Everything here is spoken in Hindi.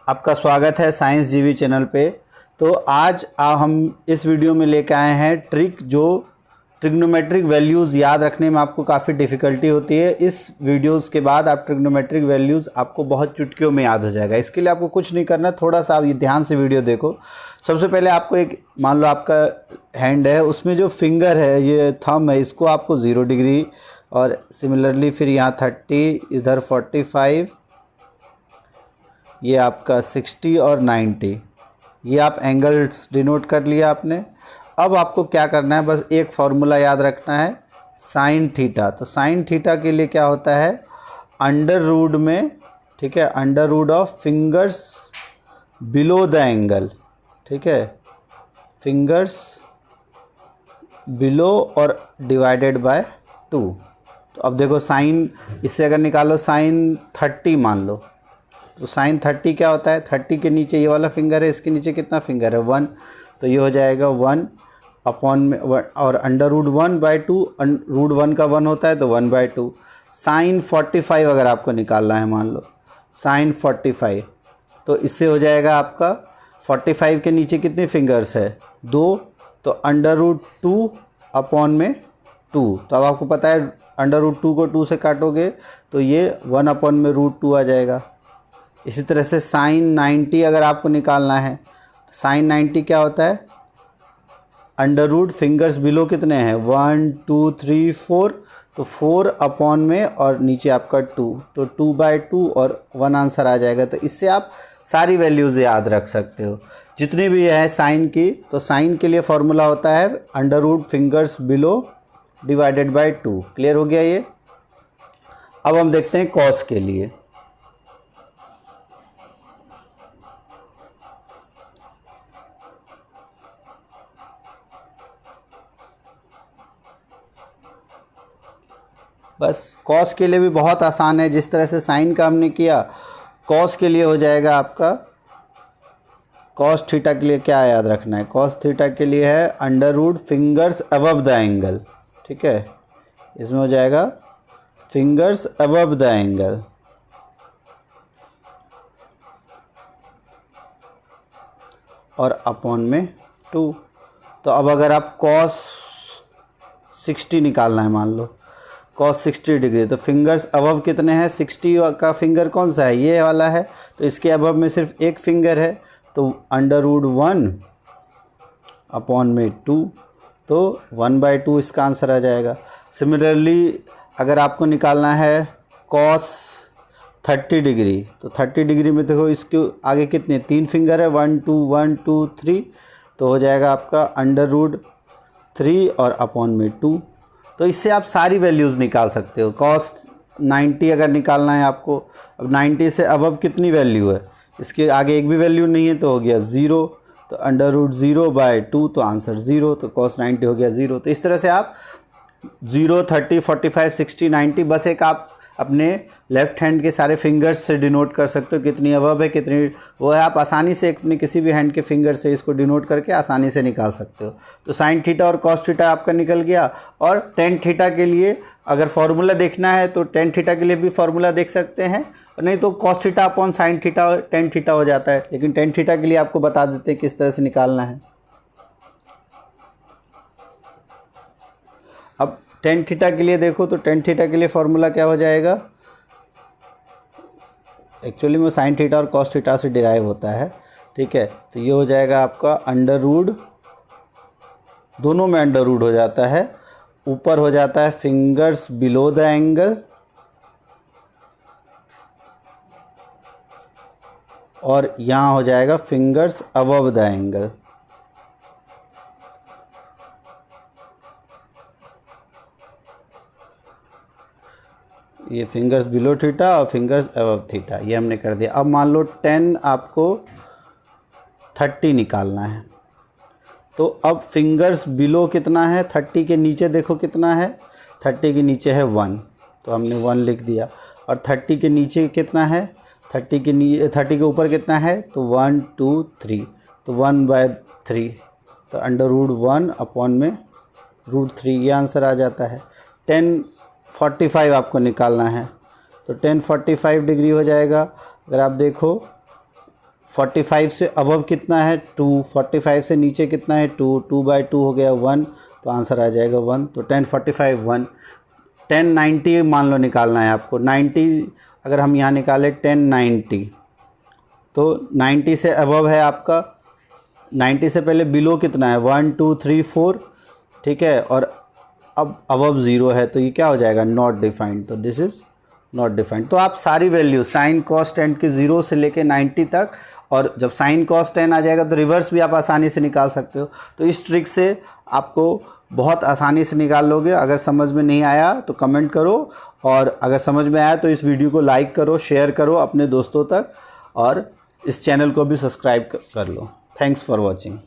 आपका स्वागत है साइंस जीवी चैनल पे। तो आज हम इस वीडियो में लेके आए हैं ट्रिक जो ट्रिग्नोमेट्रिक वैल्यूज़ याद रखने में आपको काफ़ी डिफ़िकल्टी होती है। इस वीडियोस के बाद आप ट्रिग्नोमेट्रिक वैल्यूज़ आपको बहुत चुटकियों में याद हो जाएगा। इसके लिए आपको कुछ नहीं करना, थोड़ा सा आप ये ध्यान से वीडियो देखो। सबसे पहले आपको एक, मान लो आपका हैंड है, उसमें जो फिंगर है, ये थंब है, इसको आपको 0 डिग्री और सिमिलरली फिर यहाँ 30, इधर 45, ये आपका 60 और 90, ये आप एंगल्स डिनोट कर लिया आपने। अब आपको क्या करना है, बस एक फार्मूला याद रखना है, साइन थीटा। तो साइन थीटा के लिए क्या होता है, अंडर रूट में, ठीक है, under root of fingers below the angle, ठीक है, फिंगर्स बिलो और डिवाइडेड बाय 2। तो अब देखो साइन, इससे अगर निकालो साइन 30 मान लो, तो साइन 30 क्या होता है, 30 के नीचे ये वाला फिंगर है, इसके नीचे कितना फिंगर है, 1, तो ये हो जाएगा 1 अपॉन में, और अंडर रूट 1/2, रूट 1 का 1 होता है तो 1/2। साइन 45 अगर आपको निकालना है, मान लो साइन 45, तो इससे हो जाएगा आपका 45 के नीचे कितने फिंगर्स है, 2, तो अंडर रूट 2 अपॉन में 2। तो अब आपको पता है अंडर रूट 2 को 2 से काटोगे तो ये 1 अपॉन में रूट 2 आ जाएगा। इसी तरह से साइन 90 अगर आपको निकालना है, तो साइन 90 क्या होता है, अंडर रूट फिंगर्स बिलो कितने हैं, 1 2 3 4, तो 4 अपॉन में और नीचे आपका 2, तो 2/2 और 1 आंसर आ जाएगा। तो इससे आप सारी वैल्यूज़ याद रख सकते हो जितनी भी है साइन की। तो साइन के लिए फॉर्मूला होता है under root fingers below divided by 2। Clear हो गया ये। अब हम देखते हैं कॉस के लिए। बस कॉस के लिए भी बहुत आसान है, जिस तरह से साइन का हमने किया, कॉस के लिए हो जाएगा आपका, कॉस थीटा के लिए क्या याद रखना है, कॉस थीटा के लिए है under root fingers above the angle, ठीक है, इसमें हो जाएगा फिंगर्स अबव द एंगल, और अपॉन में 2। तो अब अगर आप कॉस 60 निकालना है, मान लो कॉस 60 डिग्री, तो फिंगर्स अबव कितने हैं, 60 का फिंगर कौन सा है, ये वाला है, तो इसके अबव में सिर्फ एक फिंगर है, तो अंडर रूट 1 अपॉन में 2, तो 1/2 इसका आंसर आ जाएगा। सिमिलरली अगर आपको निकालना है कॉस 30 डिग्री, तो 30 डिग्री में देखो इसके आगे कितने, 3 फिंगर है, 1 2 1 2 3, तो हो जाएगा आपका अंडर रूट 3 और अपॉन में 2। तो इससे आप सारी वैल्यूज़ निकाल सकते हो। कॉस 90 अगर निकालना है आपको, अब 90 से अबव कितनी वैल्यू है, इसके आगे एक भी वैल्यू नहीं है, तो हो गया 0, तो अंडर रूट 0/2, तो आंसर 0, तो कॉस 90 हो गया 0। तो इस तरह से आप 0 30 45 60 90 बस एक आप अपने लेफ़्ट हैंड के सारे फिंगर्स से डिनोट कर सकते हो, कितनी अबव है कितनी वो है, आप आसानी से अपने किसी भी हैंड के फिंगर से इसको डिनोट करके आसानी से निकाल सकते हो। तो साइन थीटा और कॉस थीटा आपका निकल गया। और टेन थीटा के लिए अगर फार्मूला देखना है तो टेन थीटा के लिए भी फार्मूला देख सकते हैं, और नहीं तो cos theta upon sine theta tan theta हो जाता है, लेकिन टेन थीटा के लिए आपको बता देते हैं किस तरह से निकालना है। अब टेन थीटा के लिए देखो, तो टेन थीटा के लिए फार्मूला क्या हो जाएगा, एक्चुअली में साइन थीटा और कॉस थीटा से डिराइव होता है, ठीक है, तो ये हो जाएगा आपका अंडर रूट, दोनों में अंडर रूट हो जाता है, ऊपर हो जाता है फिंगर्स बिलो द एंगल, और यहाँ हो जाएगा फिंगर्स अबव द एंगल। ये फिंगर्स बिलो थीटा और फिंगर्स अबव थीटा, ये हमने कर दिया। अब मान लो 10 आपको 30 निकालना है, तो अब फिंगर्स बिलो कितना है, 30 के नीचे देखो कितना है, 30 के नीचे है 1, तो हमने 1 लिख दिया, और 30 के नीचे कितना है, 30 के ऊपर कितना है, तो 1 2 3, तो 1/3, तो अंडर रूट 1 अपॉन में रूट 3, ये आंसर आ जाता है। 1045 आपको निकालना है, तो 1045 डिग्री हो जाएगा। अगर आप देखो 45 से अबव कितना है 2, 45 से नीचे कितना है 2, 2/2 हो गया 1, तो आंसर आ जाएगा 1। तो 1045 1। 1090 मान लो निकालना है आपको, 90 अगर हम यहाँ निकालें 1090, तो 90 से अबव है आपका, 90 से पहले बिलो कितना है 1 2 3 4, ठीक है, और अब अबव 0 है, तो ये क्या हो जाएगा नॉट डिफाइंड, तो दिस इज़ नॉट डिफाइंड। तो आप सारी वैल्यू साइन कॉस टेन के 0 से लेके 90 तक, और जब साइन कॉस 10 आ जाएगा तो रिवर्स भी आप आसानी से निकाल सकते हो। तो इस ट्रिक से आपको बहुत आसानी से निकाल लोगे। अगर समझ में नहीं आया तो कमेंट करो, और अगर समझ में आया तो इस वीडियो को लाइक करो, शेयर करो अपने दोस्तों तक, और इस चैनल को भी सब्सक्राइब कर लो। Thanks for watching.